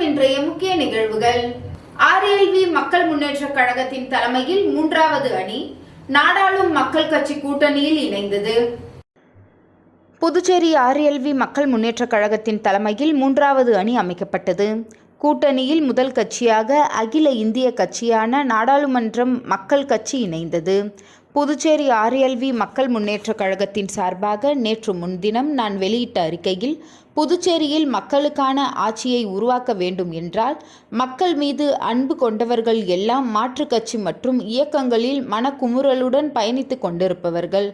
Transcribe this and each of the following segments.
இன்றைய முக்கிய நிகழ்வுகள். ஆர்எல்வி மக்கள் முன்னேற்ற கழகத்தின் தலைமையில் 3வது அணி நாடாளும் மக்கள் கட்சி கூட்டணியில் இணைந்தது. புதுச்சேரி ஆர்எல்வி மக்கள் முன்னேற்ற கழகத்தின் தலைமையில் 3வது அணி அமைக்கப்பட்டது. கூட்டணியில் முதல் கட்சியாக அகில இந்திய கட்சியான நாடாளுமன்றம் மக்கள் கட்சி இணைந்தது. புதுச்சேரி ஆர்எல்வி மக்கள் முன்னேற்ற கழகத்தின் சார்பாக நேற்று முன்தினம் நான் வெளியிட்ட அறிக்கையில், புதுச்சேரியில் மக்களுக்கான ஆட்சியை உருவாக்க வேண்டும் என்றால் மக்கள் மீது அன்பு கொண்டவர்கள் எல்லாம் மாற்றுக் கட்சி மற்றும் இயக்கங்களில் மனக்குமுறலுடன் பயணித்து கொண்டிருப்பவர்கள்.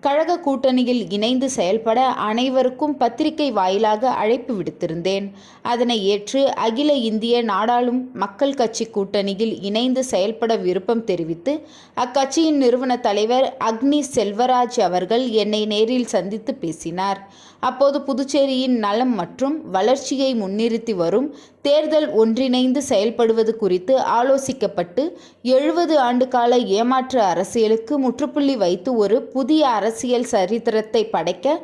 கழக கூட்டணியில் இணைந்து செயல்பட அனைவருக்கும் பத்திரிகை வாயிலாக அழைப்பு விடுத்திருந்தேன். அதனை ஏற்று அகில இந்திய நாடாளும் மக்கள் கட்சி கூட்டணியில் இணைந்து செயல்பட விருப்பம் தெரிவித்து அக்கட்சியின் நிறுவன தலைவர் அக்னி செல்வராஜ் அவர்கள் என்னை நேரில் சந்தித்து பேசினார். அப்போது புதுச்சேரியின் நலம் மற்றும் வளர்ச்சியை முன்னிறுத்தி வரும் தேர்தல் ஒன்றிணைந்து செயல்படுவது குறித்து ஆலோசிக்கப்பட்டு 70 ஆண்டு கால ஏமாற்று அரசியலுக்கு முற்றுப்புள்ளி வைத்து ஒரு புதிய அரசியல் சரித்திரத்தை படைக்க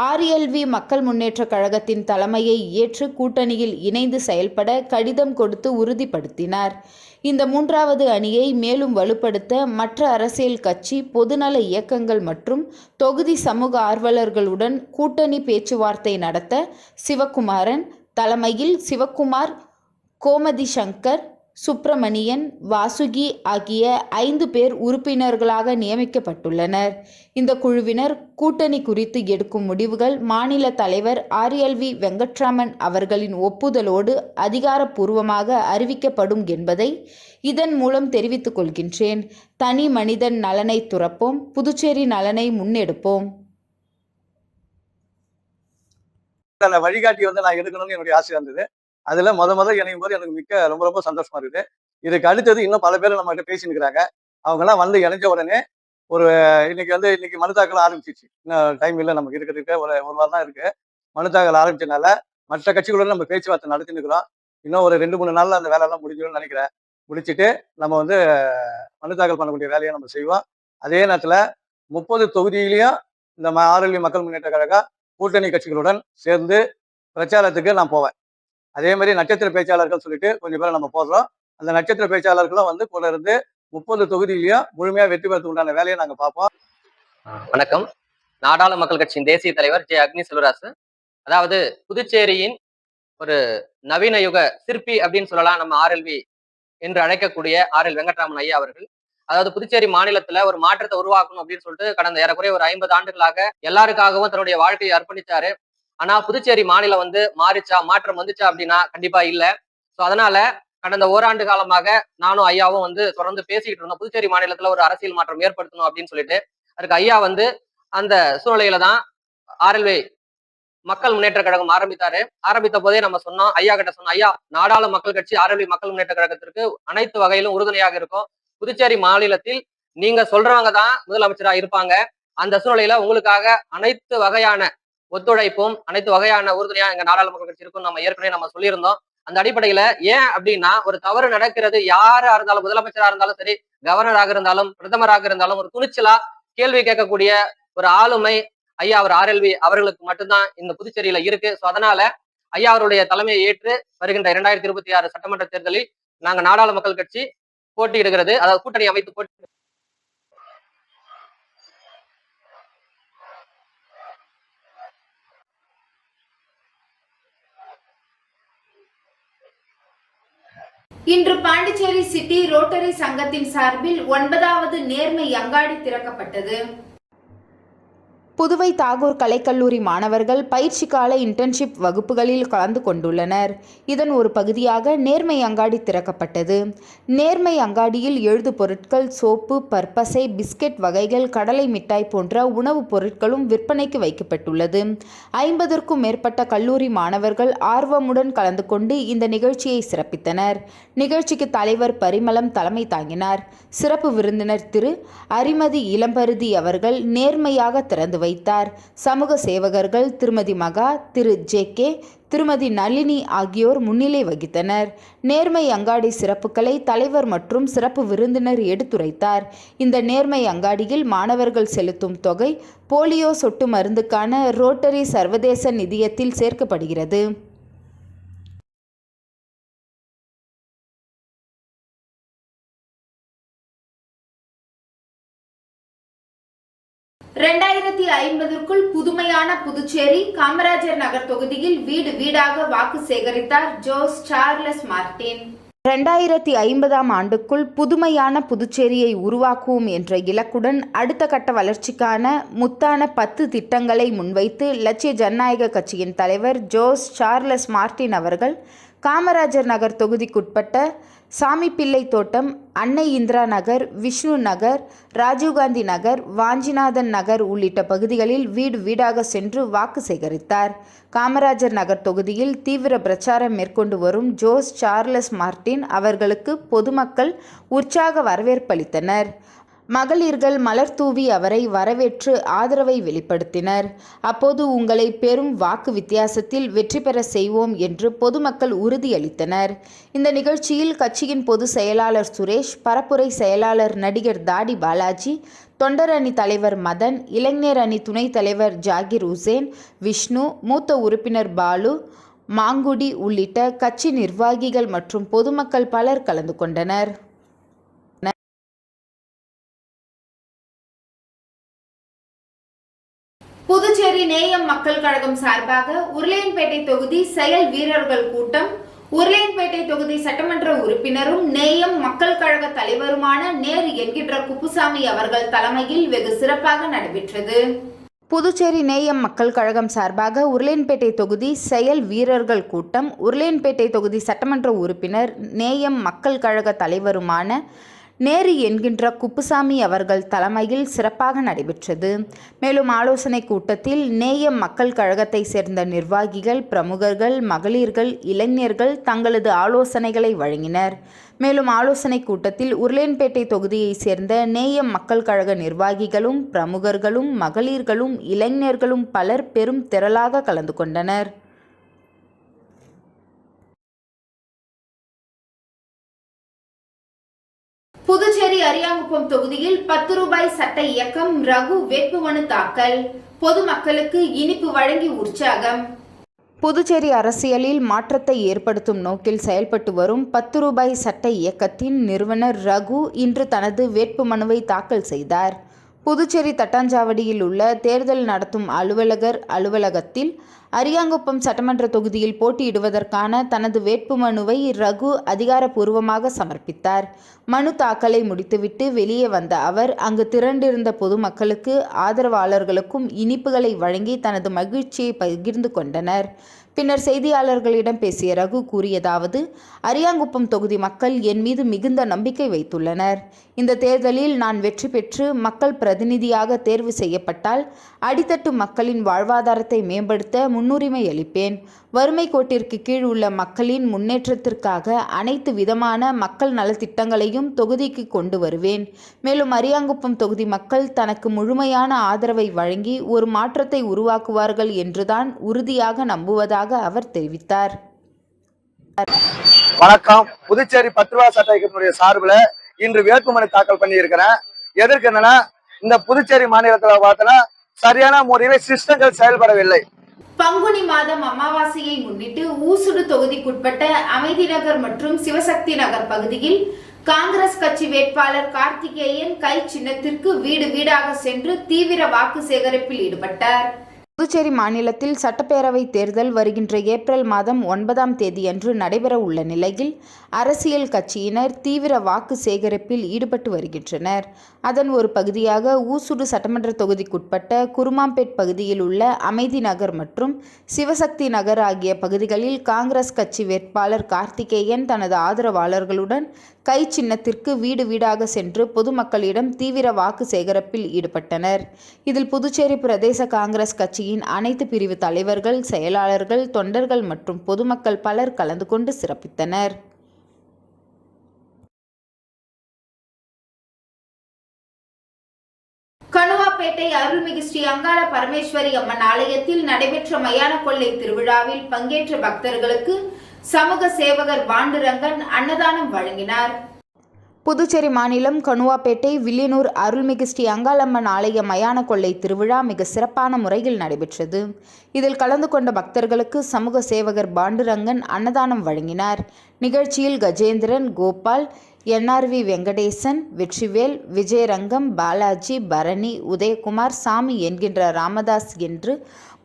ஆர்எல்வி மக்கள் முன்னேற்ற கழகத்தின் தலைமையை ஏற்று கூட்டணியில் இணைந்து செயல்பட கடிதம் கொடுத்து உறுதிப்படுத்தினார். இந்த 3வது அணியை மேலும் வலுப்படுத்த மற்ற அரசியல் கட்சி, பொதுநல இயக்கங்கள் மற்றும் தொகுதி சமூக ஆர்வலர்களுடன் கூட்டணி பேச்சுவார்த்தை நடத்த சிவகுமாரன் தலைமையில் சிவகுமார், கோமதி சங்கர், சுப்பிரமணியன், வாசுகி ஆகிய 5 பேர் உறுப்பினர்களாக நியமிக்கப்பட்டுள்ளனர். இந்த குழுவினர் கூட்டணி குறித்து எடுக்கும் முடிவுகள் மாநில தலைவர் ஆர்எல்வி வெங்கட்ராமன் அவர்களின் ஒப்புதலோடு அதிகாரப்பூர்வமாக அறிவிக்கப்படும் என்பதை இதன் மூலம் தெரிவித்துக் கொள்கின்றேன். தனி மனிதன் நலனை துறப்போம், புதுச்சேரி நலனை முன்னெடுப்போம். வழிகாட்டி நான் எடுக்கணும்னு என்னுடைய ஆசையா இருந்தது. அதுல முதல் இணையும் போது எனக்கு ரொம்ப சந்தோஷமா இருக்குது. இதுக்கு அடுத்தது இன்னும் பல பேர் நம்ம கிட்ட பேசினுக்கிறாங்க. அவங்க எல்லாம் வந்து இணைஞ்ச உடனே இன்னைக்கு மனு தாக்கல் ஆரம்பிச்சிச்சு. இன்னும் டைம் இல்லை, நமக்கு இருக்கிறதுக்கு ஒரு வாரம் தான் இருக்கு. மனு தாக்கல் ஆரம்பிச்சதுனால மற்ற கட்சிகளுடன் நம்ம பேச்சுவார்த்தை நடத்தினுக்கிறோம். இன்னும் ஒரு 2-3 நாள்ல அந்த வேலையெல்லாம் முடிஞ்சிடும்னு நினைக்கிறேன். முடிச்சுட்டு நம்ம வந்து மனு தாக்கல் பண்ணக்கூடிய வேலையை நம்ம செய்வோம். அதே நேரத்துல 30 தொகுதியிலையும் இந்த ஆர்எல்வி மக்கள் முன்னேற்ற கழகம் கூட்டணி கட்சிகளுடன் சேர்ந்து பிரச்சாரத்துக்கு நான் போவேன். அதே மாதிரி நட்சத்திர பேச்சாளர்கள் சொல்லிட்டு கொஞ்சம் பேரை நம்ம போடுறோம். அந்த நட்சத்திர பேச்சாளர்களும் வந்து கூட இருந்து 30 தொகுதியிலையும் முழுமையா வெற்றி பெறத்துக்கு உண்டான வேலையை நாங்க பார்ப்போம். வணக்கம். நாடாளு மக்கள் கட்சியின் தேசிய தலைவர் ஜே அக்னி செல்வராஜ். அதாவது புதுச்சேரியின் ஒரு நவீன யுக சிற்பி அப்படின்னு சொல்லலாம் நம்ம ஆர்எல்வி என்று அழைக்கக்கூடிய ஆர்எல் வெங்கட்ராமன் ஐயா அவர்கள். அதாவது புதுச்சேரி மாநிலத்துல ஒரு மாற்றத்தை உருவாக்கணும் அப்படின்னு சொல்லிட்டு கடந்த ஏறக்குறைய ஒரு 50 ஆண்டுகளாக எல்லாருக்காகவும் தன்னுடைய வாழ்க்கையை அர்ப்பணிச்சாரு. ஆனா புதுச்சேரி மாநிலம் வந்து மாற்றம் வந்துச்சா அப்படின்னா கண்டிப்பா இல்ல. ஸோ அதனால கடந்த ஓராண்டு காலமாக நானும் ஐயாவும் வந்து தொடர்ந்து பேசிக்கிட்டு இருந்தோம். புதுச்சேரி மாநிலத்துல ஒரு அரசியல் மாற்றம் ஏற்படுத்தணும் அப்படின்னு சொல்லிட்டு அதுக்கு ஐயா வந்து அந்த சூழ்நிலையில தான் ஆர்எல்வி மக்கள் முன்னேற்ற கழகம் ஆரம்பித்த போதே நம்ம சொன்னோம், ஐயா கிட்ட சொன்னோம், ஐயா நாடாளு மக்கள் கட்சி ஆர்எல்வி மக்கள் முன்னேற்ற கழகத்திற்கு அனைத்து வகையிலும் உறுதுணையாக இருக்கும். புதுச்சேரி மாநிலத்தில் நீங்க சொல்றவங்க தான் முதலமைச்சரா இருப்பாங்க. அந்த சூழ்நிலையில உங்களுக்காக அனைத்து வகையான ஒத்துழைப்பும் அனைத்து வகையான உறுதுணையா எங்க நாடாளு மக்கள் கட்சி இருக்கும் நம்ம ஏற்கனவே நம்ம சொல்லியிருந்தோம். அந்த அடிப்படையில ஏன் அப்படின்னா ஒரு தவறு நடக்கிறது யாரா இருந்தாலும், முதலமைச்சரா இருந்தாலும் சரி, கவர்னராக இருந்தாலும், பிரதமராக இருந்தாலும் ஒரு துணிச்சலா கேள்வி கேட்கக்கூடிய ஒரு ஆளுமை ஐயா அவர் ஆர்எல்வி அவர்களுக்கு மட்டும்தான் இந்த புதுச்சேரியில இருக்கு. ஸோ அதனால ஐயா அவருடைய தலைமையை ஏற்று வருகின்ற 2026 சட்டமன்ற தேர்தலில் நாங்க நாடாளு மக்கள் கட்சி போட்டியிடுகிறது, அதாவது கூட்டணி அமைத்து போட்டி. இன்று பாண்டிச்சேரி சிட்டி ரோட்டரி சங்கத்தின் சார்பில் 9வது நேர்மை அங்காடி திறக்கப்பட்டது. புதுவை தாகூர் கலைக்கல்லூரி மாணவர்கள் பயிற்சி கால இன்டர்ன்ஷிப் வகுப்புகளில் கலந்து கொண்டுள்ளனர். இதன் ஒரு பகுதியாக நேர்மை அங்காடி திறக்கப்பட்டது. நேர்மை அங்காடியில் எழுது பொருட்கள், சோப்பு, பற்பசை, பிஸ்கெட் வகைகள், கடலை மிட்டாய் போன்ற உணவுப் பொருட்களும் விற்பனைக்கு வைக்கப்பட்டுள்ளது. 50க்கும் மேற்பட்ட கல்லூரி மாணவர்கள் ஆர்வமுடன் கலந்து கொண்டு இந்த நிகழ்ச்சியை சிறப்பித்தனர். நிகழ்ச்சிக்கு தலைவர் பரிமளம் தலைமை தாங்கினார். சிறப்பு விருந்தினர் திரு அரிமதி இளம்பருதி அவர்கள் நேர்மையாக திறந்து வைத்தார். சமூக சேவகர்கள் திருமதி மகா, திரு ஜே.கே., திருமதி நளினி ஆகியோர் முன்னிலை வகித்தனர். நேர்மை அங்காடி சிறப்புகளை தலைவர் மற்றும் சிறப்பு விருந்தினர் எடுத்துரைத்தார். இந்த நேர்மை அங்காடியில் மாணவர்கள் செலுத்தும் தொகை போலியோ சொட்டு மருந்துக்கான ரோட்டரி சர்வதேச நிதியத்தில் சேர்க்கப்படுகிறது. 2050க்குள் புதுமையான புதுச்சேரி காமராஜர் நகர் தொகுதியில் வீடு வீடாக வாக்கு சேகரித்தார் ஜோஸ் சார்லஸ் மார்டின். 2050ஆம் ஆண்டுக்குள் புதுமையான புதுச்சேரியை உருவாக்குவோம் என்ற இலக்குடன் அடுத்த கட்ட வளர்ச்சிக்கான முத்தான 10 திட்டங்களை முன்வைத்து லட்சிய ஜனநாயக கட்சியின் தலைவர் ஜோஸ் சார்லஸ் மார்டின் அவர்கள் காமராஜர் நகர் தொகுதிக்குட்பட்ட சாமிப்பிள்ளை தோட்டம், அன்னை இந்திரா நகர், விஷ்ணு நகர், ராஜீவ்காந்தி நகர், வாஞ்சிநாதன் நகர் உள்ளிட்ட பகுதிகளில் வீடு வீடாக சென்று வாக்கு சேகரித்தார். காமராஜர் நகர் தொகுதியில் தீவிர பிரச்சாரம் மேற்கொண்டு வரும் ஜோஸ் சார்லஸ் மார்டின் அவர்களுக்கு பொதுமக்கள் உற்சாக வரவேற்பளித்தனர். மகளிர்கள் மலர் தூவி அவரை வரவேற்று ஆதரவை வெளிப்படுத்தினர். அப்போது உங்களை பெரும் வாக்கு வித்தியாசத்தில் வெற்றி பெற செய்வோம் என்று பொதுமக்கள் உறுதியளித்தனர். இந்த நிகழ்ச்சியில் கட்சியின் பொதுச் செயலாளர் சுரேஷ், பரப்புரை செயலாளர் நடிகர் தாடி பாலாஜி, தொண்டர் அணி தலைவர் மதன், இளைஞர் அணி துணைத் தலைவர் ஜாகிர் உசேன், விஷ்ணு, மூத்த உறுப்பினர் பாலு, மாங்குடி உள்ளிட்ட கட்சி நிர்வாகிகள் மற்றும் பொதுமக்கள் பலர் கலந்து கொண்டனர். புதுச்சேரி நேயம் மக்கள் கழகம் சார்பாக உருளையன்பேட்டை தொகுதி செயல் வீரர்கள் கூட்டம் உருளையன்பேட்டை தொகுதி சட்டமன்ற உறுப்பினரும் நேயம் மக்கள் கழக தலைவருமான நேரு என்கின்ற குப்புசாமி அவர்கள் தலைமையில் வெகு சிறப்பாக நடைபெற்றது. புதுச்சேரி நேயம் மக்கள் கழகம் சார்பாக உருளையன்பேட்டை தொகுதி செயல் வீரர்கள் கூட்டம் உருளையன்பேட்டை தொகுதி சட்டமன்ற உறுப்பினர் நேயம் மக்கள் கழக தலைவருமான நேரு என்கின்ற குப்புசாமி அவர்கள் தலைமையில் சிறப்பாக நடைபெற்றது. மேலும் ஆலோசனை கூட்டத்தில் நேயம் மக்கள் கழகத்தை சேர்ந்த நிர்வாகிகள், பிரமுகர்கள், மகளிர்கள், இளைஞர்கள் தங்களது ஆலோசனைகளை வழங்கினர். மேலும் ஆலோசனை கூட்டத்தில் உருளையன்பேட்டை தொகுதியை சேர்ந்த நேயம் மக்கள் கழக நிர்வாகிகளும், பிரமுகர்களும், மகளிர்களும், இளைஞர்களும் பலர் பெரும் திரளாக கலந்து கொண்டனர். புதுச்சேரி அரியாங்குப்பம் தொகுதியில் 10 ரூபாய் சட்ட இயக்கம் ரகு வேட்புமனு தாக்கல். பொதுமக்களுக்கு இனிப்பு வழங்கி உற்சாகம். புதுச்சேரி அரசியலில் மாற்றத்தை ஏற்படுத்தும் நோக்கில் செயல்பட்டு வரும் 10 ரூபாய் சட்ட இயக்கத்தின் நிறுவனர் ரகு இன்று தனது வேட்புமனுவை தாக்கல் செய்தார். புதுச்சேரி தட்டாஞ்சாவடியில் உள்ள தேர்தல் நடத்தும் அலுவலகர் அலுவலகத்தில் அரியாங்குப்பம் சட்டமன்ற தொகுதியில் போட்டியிடுவதற்கான தனது வேட்புமனுவை ரகு அதிகாரப்பூர்வமாக சமர்ப்பித்தார். மனு தாக்கலை முடித்துவிட்டு வெளியே வந்த அவர் அங்கு திரண்டிருந்த பொதுமக்களுக்கு, ஆதரவாளர்களுக்கும் இனிப்புகளை வழங்கி தனது மகிழ்ச்சியை பகிர்ந்து கொண்டனர். பின்னர் செய்தியாளர்களிடம் பேசிய ரகு கூறியதாவது: அரியாங்குப்பம் தொகுதி மக்கள் என் மீது மிகுந்த நம்பிக்கை வைத்துள்ளனர். இந்த தேர்தலில் நான் வெற்றி பெற்று மக்கள் பிரதிநிதியாக தேர்வு செய்யப்பட்டால் அடித்தட்டு மக்களின் வாழ்வாதாரத்தை மேம்படுத்த முன்னுரிமை அளிப்பேன். வறுமை கோட்டிற்கு கீழ் உள்ள மக்களின் முன்னேற்றத்திற்காக அனைத்து விதமான மக்கள் நலத்திட்டங்களையும் தொகுதிக்கு கொண்டு வருவேன். மேலும் அரியாங்குப்பம் தொகுதி மக்கள் தனக்கு முழுமையான ஆதரவை வழங்கி ஒரு மாற்றத்தை உருவாக்குவார்கள் என்றுதான் உறுதியாக நம்புவதாக அவர் தெரிவித்தார். வணக்கம். புதுச்சேரி 10 ரூபாய் சட்ட இயக்கத்தினுடைய சார்பில் இன்று வேட்புமனு தாக்கல் பண்ணி இருக்கிறேன். எதற்கு என்னன்னா, இந்த புதுச்சேரி மாநிலத்துல பார்த்தோன்னா சரியான முறையில் சிஸ்டங்கள் செயல்படவில்லை. பங்குனி மாதம் அமாவாசையை முன்னிட்டு ஊசுடு தொகுதிக்குட்பட்ட அமைதி நகர் மற்றும் சிவசக்தி நகர் பகுதியில் காங்கிரஸ் கட்சி வேட்பாளர் கார்த்திகேயன் கை சின்னத்திற்கு வீடு வீடாக சென்று தீவிர வாக்கு சேகரிப்பில் ஈடுபட்டார். புதுச்சேரி மாநிலத்தில் சட்டப்பேரவை தேர்தல் வருகின்ற ஏப்ரல் மாதம் 9ஆம் தேதியன்று நடைபெற உள்ள நிலையில் அரசியல் கட்சியினர் தீவிர வாக்கு சேகரிப்பில் ஈடுபட்டு வருகின்றனர். அதன் ஒரு பகுதியாக ஊசுடு சட்டமன்ற தொகுதிக்குட்பட்ட குருமாம்பேட் பகுதியில் உள்ள அமைதி நகர் மற்றும் சிவசக்தி நகர் ஆகிய பகுதிகளில் காங்கிரஸ் கட்சி வேட்பாளர் கார்த்திகேயன் தனது ஆதரவாளர்களுடன் கை சின்னத்திற்கு வீடு வீடாக சென்று பொதுமக்களிடம் தீவிர வாக்கு சேகரிப்பில் ஈடுபட்டனர். இதில் புதுச்சேரி பிரதேச காங்கிரஸ் கட்சியின் அனைத்து பிரிவு தலைவர்கள், செயலாளர்கள், தொண்டர்கள் மற்றும் பொதுமக்கள் பலர் கலந்து கொண்டு சிறப்பித்தனர். கணுவாப்பேட்டை அருள்மிகு ஸ்ரீ அங்காள பரமேஸ்வரி அம்மன் ஆலயத்தில் நடைபெற்ற மயான கொள்ளை திருவிழாவில் பங்கேற்ற பக்தர்களுக்கு சமூக சேவகர் பாண்டுரங்கன் அன்னதானம் வழங்கினார். புதுச்சேரி மாநிலம் கணுவாப்பேட்டை வில்லியனூர் அருள்மிகு ஸ்ரீ அங்காளம்மன் ஆலய மயான கொள்ளை திருவிழா மிக சிறப்பான முறையில் நடைபெற்றது. இதில் கலந்து கொண்ட பக்தர்களுக்கு சமூக சேவகர் பாண்டுரங்கன் அன்னதானம் வழங்கினார். நிகழ்ச்சியில் கஜேந்திரன், கோபால், NRV வெங்கடேசன், வெற்றிவேல், விஜயரங்கம், பாலாஜி, பரணி, உதயகுமார், சாமி என்கின்ற ராமதாஸ் என்று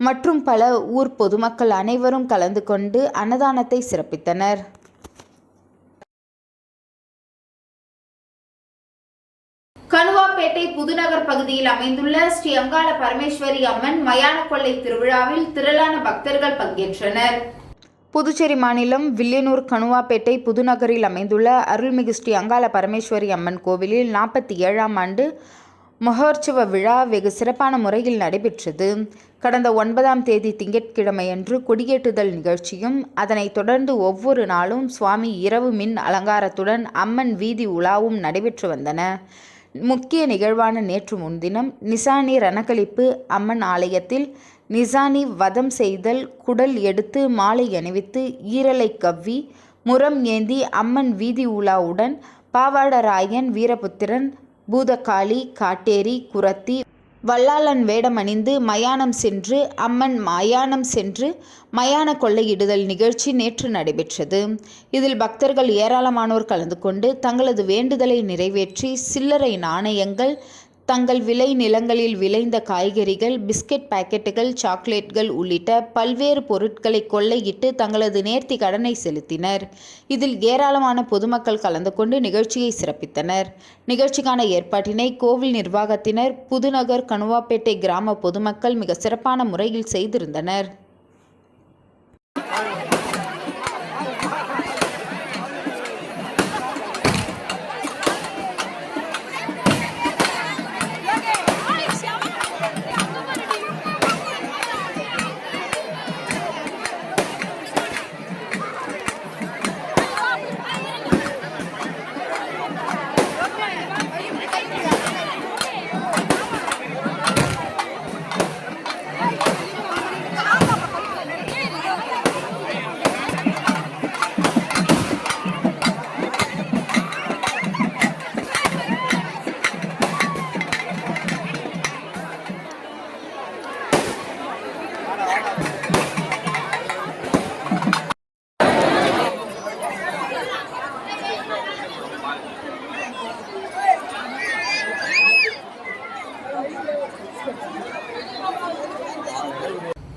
மற்றும் பல ஊர் பொதுமக்கள் அனைவரும் கலந்து கொண்டு அன்னதானத்தை சிறப்பித்தனர். கணுவாப்பேட்டை புதுநகர் பகுதியில் அமைந்துள்ள ஸ்ரீ அங்காள பரமேஸ்வரி அம்மன் மயான கொள்ளை திருவிழாவில் திரளான பக்தர்கள் பங்கேற்றனர். புதுச்சேரி மாநிலம் வில்லியனூர் கணுவாப்பேட்டை புதுநகரில் அமைந்துள்ள அருள்மிகு ஸ்ரீ அங்காள பரமேஸ்வரி அம்மன் கோவிலில் 47ஆம் ஆண்டு மகோற்சவ விழா வெகு சிறப்பான முறையில் நடைபெற்றது. கடந்த 9ஆம் தேதி திங்கட்கிழமையன்று கொடியேற்றுதல் நிகழ்ச்சியும், அதனைத் தொடர்ந்து ஒவ்வொரு நாளும் சுவாமி இரவு மின் அலங்காரத்துடன் அம்மன் வீதி உலாவும் நடைபெற்று வந்தன. முக்கிய நிகழ்வான நேற்று முன்தினம் நிசானி ரணக்களிப்பு அம்மன் ஆலயத்தில் நிசானி வதம் செய்தல், குடல் எடுத்து மாலை அணிவித்து ஈரலை கவ்வி முரம் ஏந்தி அம்மன் வீதி உலாவுடன் பாவாடராயன், வீரபுத்திரன், பூதகாளி, காட்டேரி, குரத்தி, வல்லாளன் வேடம் அணிந்து மயானம் சென்று அம்மன் மயானம் சென்று மயான கொள்ளையிடுதல் நிகழ்ச்சி நேற்று நடைபெற்றது. இதில் பக்தர்கள் ஏராளமானோர் கலந்து கொண்டு தங்களது வேண்டுதலை நிறைவேற்றி சில்லறை நாணயங்கள், தங்கள் விளை நிலங்களில் விளைந்த காய்கறிகள், பிஸ்கட் பாக்கெட்டுகள், சாக்லேட்கள் உள்ளிட்ட பல்வேறு பொருட்களை கொள்ளையிட்டு தங்களது நேர்த்தி கடனை செலுத்தினர். இதில் ஏராளமான பொதுமக்கள் கலந்து கொண்டு நிகழ்ச்சியை சிறப்பித்தனர். நிகழ்ச்சிக்கான ஏற்பாட்டினை கோவில் நிர்வாகத்தினர், புதுநகர் கணுவாப்பேட்டை கிராம பொதுமக்கள் மிக சிறப்பான முறையில் செய்திருந்தனர்.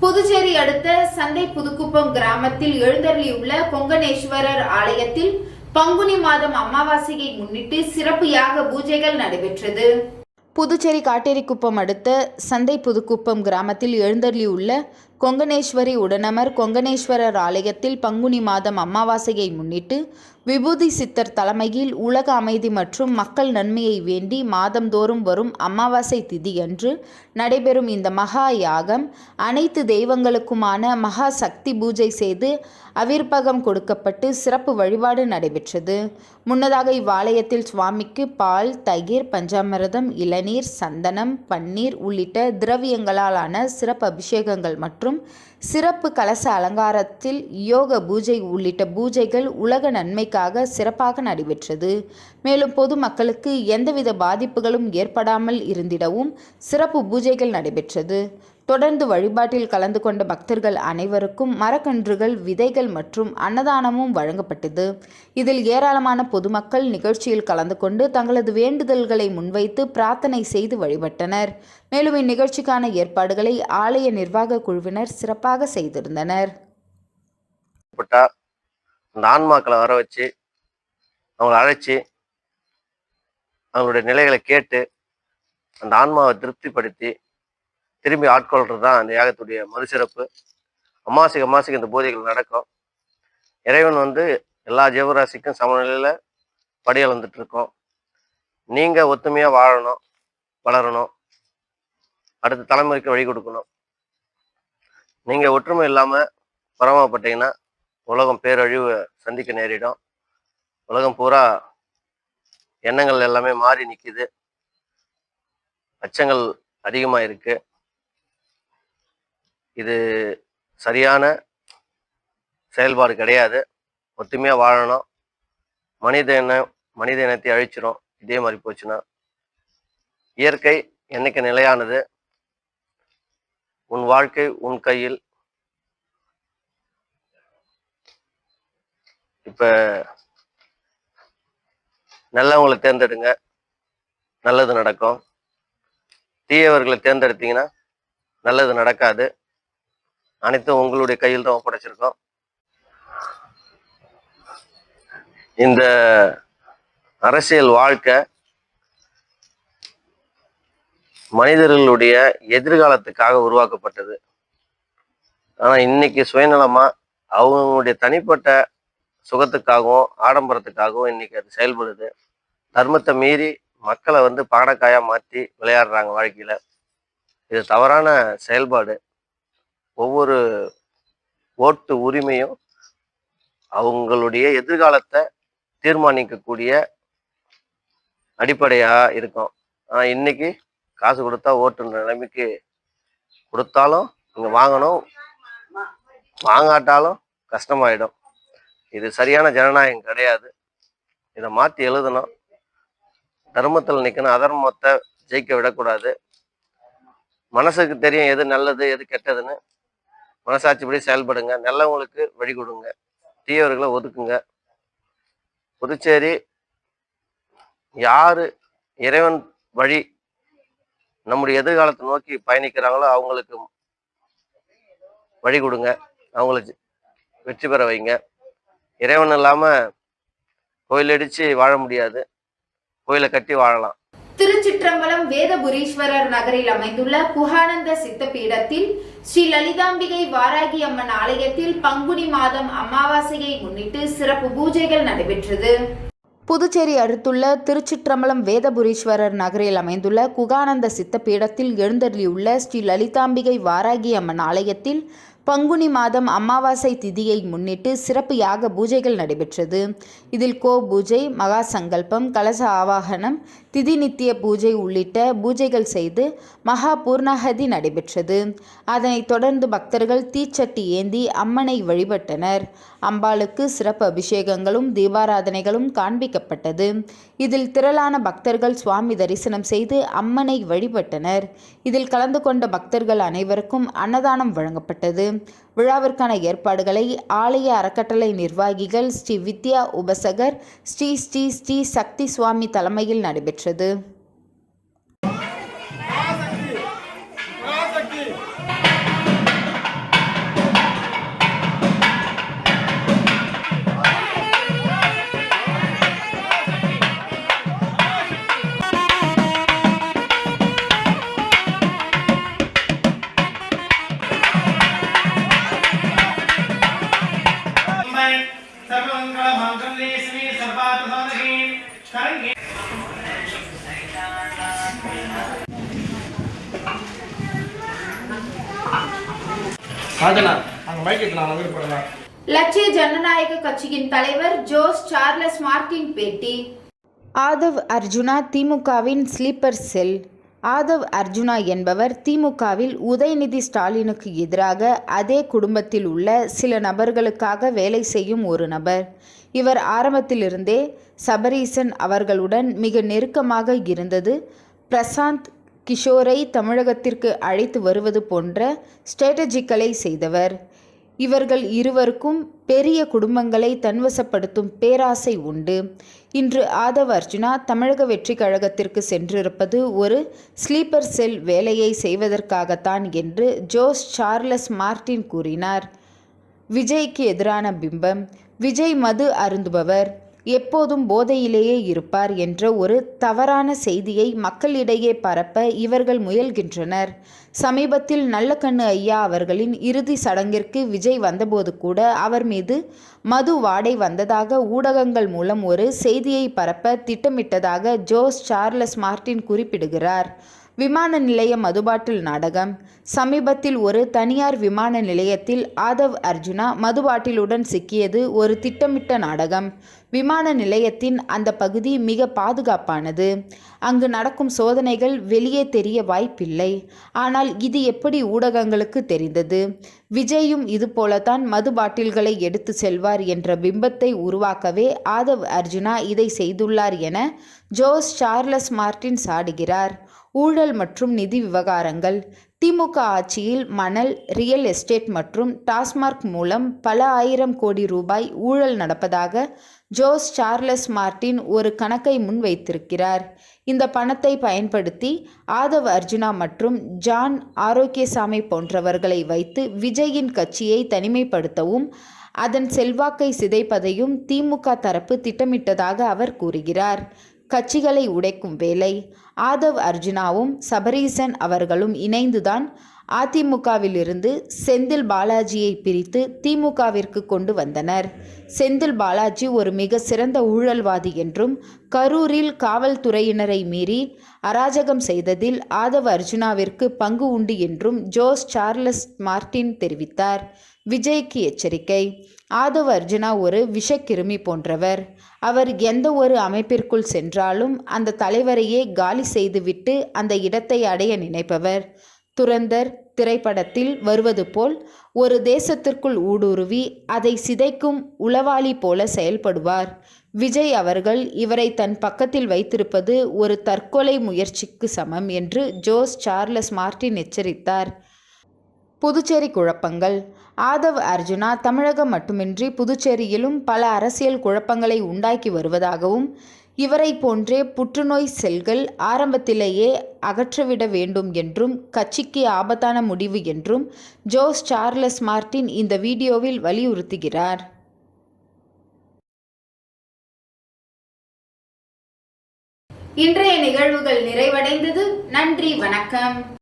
புதுச்சேரி அடுத்த சந்தை புதுக்குப்பம் கிராமத்தில் எழுந்தருளியுள்ள கொங்கணேஸ்வரர் ஆலயத்தில் பங்குனி மாதம் அமாவாசையை முன்னிட்டு சிறப்பு யாக பூஜைகள் நடைபெற்றது. புதுச்சேரி காட்டேரிக்குப்பம் அடுத்த சந்தை புதுக்குப்பம் கிராமத்தில் எழுந்தருளியுள்ள கொங்கணேஸ்வரி உடனமர் கொங்கணேஸ்வரர் ஆலயத்தில் பங்குனி மாதம் அமாவாசையை முன்னிட்டு விபூதி சித்தர் தலைமையில் உலக அமைதி மற்றும் மக்கள் நன்மையை வேண்டி மாதந்தோறும் வரும் அமாவாசை திதியன்று நடைபெறும் இந்த மகா யாகம் அனைத்து தெய்வங்களுக்குமான மகா சக்தி பூஜை செய்து அவிர்பகம் கொடுக்கப்பட்டு சிறப்பு வழிபாடு நடைபெற்றது. முன்னதாக இவ்வாலயத்தில் சுவாமிக்கு பால், தயிர், பஞ்சாமிர்தம், இளநீர், சந்தனம், பன்னீர் உள்ளிட்ட திரவியங்களாலான சிறப்பு அபிஷேகங்கள் மற்றும் சிறப்பு கலச அலங்காரத்தில் யோக பூஜை உள்ளிட்ட பூஜைகள் உலக நன்மைக்காக சிறப்பாக நடைபெற்றது. மேலும் பொதுமக்களுக்கு எந்தவித பாதிப்புகளும் ஏற்படாமல் இருந்திடவும் சிறப்பு பூஜைகள் நடைபெற்றது. தொடர்ந்து வழிபாட்டில் கலந்து கொண்ட பக்தர்கள் அனைவருக்கும் மரக்கன்றுகள், விதைகள் மற்றும் அன்னதானமும் வழங்கப்பட்டது. இதில் ஏராளமான பொதுமக்கள் நிகழ்ச்சியில் கலந்து கொண்டு தங்களது வேண்டுதல்களை முன்வைத்து பிரார்த்தனை செய்து வழிபட்டனர். மேலும் இந்நிகழ்ச்சிக்கான ஏற்பாடுகளை ஆலய நிர்வாக குழுவினர் சிறப்பாக செய்திருந்தனர். அந்த ஆன்மாக்களை வர வச்சு அவங்களை அழைச்சி அவங்களுடைய நிலைகளை கேட்டு அந்த ஆன்மாவை திருப்திப்படுத்தி திரும்பி ஆட்கொள்றது தான் அந்த யாகத்துடைய மறுசிறப்பு. அமாவாசைக்கு இந்த பூஜைகள் நடக்கும். இறைவன் எல்லா ஜீவராசிக்கும் சமநிலையில படியளந்துட்டு இருக்கோம். நீங்க ஒத்துமையா வாழணும், வளரணும், அடுத்த தலைமுறைக்கு வழி கொடுக்கணும். நீங்க ஒற்றுமை இல்லாம பரமப்பட்டீங்கன்னா உலகம் பேரழிவு சந்திக்க நேரிடும். உலகம் பூரா எண்ணங்கள் எல்லாமே மாறி நிக்குது. அச்சங்கள் அதிகமா இருக்கு. இது சரியான செயல்பாடு கிடையாது. ஒத்துமையா வாழணும். மனித இனத்தை அழிச்சிரும். இதே மாதிரி போச்சுன்னா இயற்கை என்னைக்கு நிலையானது. உன் வாழ்க்கை உன் கையில். இப்ப நல்லவங்களை தேர்ந்தெடுங்க, நல்லது நடக்கும். தீயவர்களை தேர்ந்தெடுத்தீங்கன்னா நல்லது நடக்காது. அனைத்தும் உங்களுடைய கையில் தான் ஒப்படைச்சிருக்கோம். இந்த அரசியல் வாழ்க்கை மனிதர்களுடைய எதிர்காலத்துக்காக உருவாக்கப்பட்டது. ஆனா இன்னைக்கு சுயநலமா அவங்களுடைய தனிப்பட்ட சுகத்துக்காகவும் ஆடம்பரத்துக்காகவும் இன்னைக்கு அது செயல்படுது. தர்மத்தை மீறி மக்களை பாடக்காயா மாற்றி விளையாடுறாங்க வாழ்க்கையில. இது தவறான செயல்பாடு. ஒவ்வொரு ஓட்டு உரிமையும் அவங்களுடைய எதிர்காலத்தை தீர்மானிக்கக்கூடிய அடிப்படையா இருக்கும். ஆனா இன்னைக்கு காசு கொடுத்தா ஓட்டுன்ற நிலைமைக்கு கொடுத்தாலும் நீங்க வாங்கணும், வாங்காட்டாலும் கஷ்டமாயிடும். இது சரியான ஜனநாயகம் கிடையாது. இதை மாற்றி எழுதணும். தர்மத்தில் நிற்கணும், அதர்மத்தை ஜெயிக்க விடக்கூடாது. மனசுக்கு தெரியும் எது நல்லது எது கெட்டதுன்னு. மனசாட்சிப்படி செயல்படுங்க, நல்லவங்களுக்கு வழி கொடுங்க, தீயவர்களை ஒதுக்குங்க. புதுச்சேரி யாரு இறைவன் வழி நம்முடைய எதிர்காலத்தை நோக்கி பயணிக்கிறாங்களோ அவங்களுக்கு வழி கொடுங்க, அவங்களுக்கு வெற்றி பெற வைங்க. இறைவன் இல்லாம கோயில் அடிச்சு வாழ முடியாது, கோயிலை கட்டி வாழலாம். திருச்சிற்றம்பலம் வேதபுரீஸ்வரர் நகரில் அமைந்துள்ள குஹானந்த சித்த பீடத்தில் ஸ்ரீ லலிதாம்பிகை வாராகி அம்மன் ஆலயத்தில் பங்குனி மாதம் அமாவாசையை முன்னிட்டு சிறப்பு பூஜைகள் நடைபெற்றது. புதுச்சேரி அடுத்துள்ள திருச்சிற்றம்பலம் வேதபுரீஸ்வரர் நகரில் அமைந்துள்ள குகானந்த சித்த பீடத்தில் எழுந்தருளியுள்ள ஸ்ரீ லலிதாம்பிகை வாராகி அம்மன் ஆலயத்தில் பங்குனி மாதம் அமாவாசை திதியை முன்னிட்டு சிறப்பு யாக பூஜைகள் நடைபெற்றது. இதில் கோ பூஜை, மகா சங்கல்பம், கலச ஆவாகனம், திதி நித்திய பூஜை உள்ளிட்ட பூஜைகள் செய்து மகா பூர்ணாகதி நடைபெற்றது. அதனைத் தொடர்ந்து பக்தர்கள் தீச்சட்டி ஏந்தி அம்மனை வழிபட்டனர். அம்பாளுக்கு சிறப்பு அபிஷேகங்களும் தீபாராதனைகளும் காண்பிக்கப்பட்டது. இதில் திரளான பக்தர்கள் சுவாமி தரிசனம் செய்து அம்மனை வழிபட்டனர். இதில் கலந்து கொண்ட பக்தர்கள் அனைவருக்கும் அன்னதானம் வழங்கப்பட்டது. விழாவிற்கான ஏற்பாடுகளை ஆலய அறக்கட்டளை நிர்வாகிகள் ஸ்ரீ வித்யா உபசகர் ஸ்ரீ ஸ்ரீ ஸ்ரீ சக்தி சுவாமி தலைமையில் நடைபெற்றது. லட்சிய ஜனநாயக கட்சியின் தலைவர் ஜோஸ் சார்லஸ் மார்டின் பேட்டி. ஆதவ் அர்ஜுனா திமுகவின் ஸ்லீப்பர் செல். ஆதவ் அர்ஜுனா என்பவர் திமுகவில் உதயநிதி ஸ்டாலினுக்கு எதிராக அதே குடும்பத்தில் உள்ள சில நபர்களுக்காக வேலை செய்யும் ஒரு நபர். இவர் ஆரம்பத்திலிருந்தே சபரீசன் அவர்களுடன் மிக நெருக்கமாக இருந்தது. பிரசாந்த் கிஷோரை தமிழகத்திற்கு அழைத்து வருவது போன்ற ஸ்ட்ராட்டஜிக்களை செய்தவர். இவர்கள் இருவருக்கும் பெரிய குடும்பங்களை தன்வசப்படுத்தும் பேராசை உண்டு. இன்று ஆதவ் அர்ஜுனா தமிழக வெற்றி கழகத்திற்கு சென்றிருப்பது ஒரு ஸ்லீப்பர் செல் வேலையை செய்வதற்காகத்தான் என்று ஜோஸ் சார்லஸ் மார்டின் கூறினார். விஜய்க்கு எதிரான பிம்பம். விஜய் மது அருந்துபவர், எப்போதும் போதையிலேயே இருப்பார் என்ற ஒரு தவறான செய்தியை மக்களிடையே பரப்ப இவர்கள் முயல்கின்றனர். சமீபத்தில் நல்லக்கண்ணு ஐயா அவர்களின் இறுதி சடங்கிற்கு விஜய் வந்தபோது கூட அவர் மீது மது வாடை வந்ததாக ஊடகங்கள் மூலம் ஒரு செய்தியை பரப்ப திட்டமிட்டதாக ஜோஸ் சார்லஸ் மார்டின் குறிப்பிடுகிறார். விமான நிலைய மதுபாட்டில் நாடகம். சமீபத்தில் ஒரு தனியார் விமான நிலையத்தில் ஆதவ் அர்ஜுனா மதுபாட்டிலுடன் சிக்கியது ஒரு திட்டமிட்ட நாடகம். விமான நிலையத்தின் அந்த பகுதி மிக பாதுகாப்பானது. அங்கு நடக்கும் சோதனைகள் வெளியே தெரிய வாய்ப்பில்லை. ஆனால் இது எப்படி ஊடகங்களுக்கு தெரிந்தது? விஜயும் இது போலத்தான் மது பாட்டில்களை எடுத்து செல்வார் என்ற பிம்பத்தை உருவாக்கவே ஆதவ் அர்ஜுனா இதை செய்துள்ளார் என ஜோஸ் சார்லஸ் மார்டின் சாடுகிறார். ஊழல் மற்றும் நிதி விவகாரங்கள். திமுக ஆட்சியில் மணல், ரியல் எஸ்டேட் மற்றும் டாஸ்மார்க் மூலம் பல ஆயிரம் கோடி ரூபாய் ஊழல் நடப்பதாக ஜோஸ் சார்லஸ் மார்ட்டின் ஒரு கணக்கை முன்வைத்திருக்கிறார். இந்த பணத்தை பயன்படுத்தி ஆதவ் அர்ஜுனா மற்றும் ஜான் ஆரோக்கியசாமி போன்றவர்களை வைத்து விஜயின் கட்சியை தனிமைப்படுத்தவும் அதன் செல்வாக்கை சிதைப்பதையும் திமுக தரப்பு திட்டமிட்டதாக அவர் கூறுகிறார். கட்சிகளை உடைக்கும் வேலை. ஆதவ் அர்ஜுனாவும் சபரீசன் அவர்களும் இணைந்துதான் அதிமுகவிலிருந்து செந்தில் பாலாஜியை பிரித்து திமுகவிற்கு கொண்டு வந்தனர். செந்தில் பாலாஜி ஒரு மிக சிறந்த ஊழல்வாதி என்றும் கரூரில் காவல்துறையினரை மீறி அராஜகம் செய்ததில் ஆதவ் அர்ஜுனாவிற்கு பங்கு உண்டு என்றும் ஜோஸ் சார்லஸ் மார்ட்டின் தெரிவித்தார். விஜய்க்கு எச்சரிக்கை. ஆதவ் அர்ஜுனா ஒரு விஷக்கிருமி போன்றவர். அவர் எந்த ஒரு அமைப்பிற்குள் சென்றாலும் அந்த தலைவரையே காலி செய்துவிட்டு அந்த இடத்தை அடைய நினைப்பவர். துரந்தர் திரைப்படத்தில் வருவது போல் ஒரு தேசத்திற்குள் ஊடுருவி அதை சிதைக்கும் உளவாளி போல செயல்படுவார். விஜய் அவர்கள் இவரை தன் பக்கத்தில் வைத்திருப்பது ஒரு தற்கொலை முயற்சிக்கு சமம் என்று ஜோஸ் சார்லஸ் மார்ட்டின் எச்சரித்தார். புதுச்சேரி குழப்பங்கள். ஆதவ் அர்ஜுனா தமிழகம் மட்டுமின்றி புதுச்சேரியிலும் பல அரசியல் குழப்பங்களை உண்டாக்கி வருவதாகவும் இவரை போன்றே புற்றுநோய் செல்கள் ஆரம்பத்திலேயே அகற்றவிட வேண்டும் என்றும் கட்சிக்கு ஆபத்தான முடிவு என்றும் ஜோஸ் சார்லஸ் மார்ட்டின் இந்த வீடியோவில் வலியுறுத்துகிறார். இன்றைய நிகழ்வுகள் நிறைவடைந்தது. நன்றி, வணக்கம்.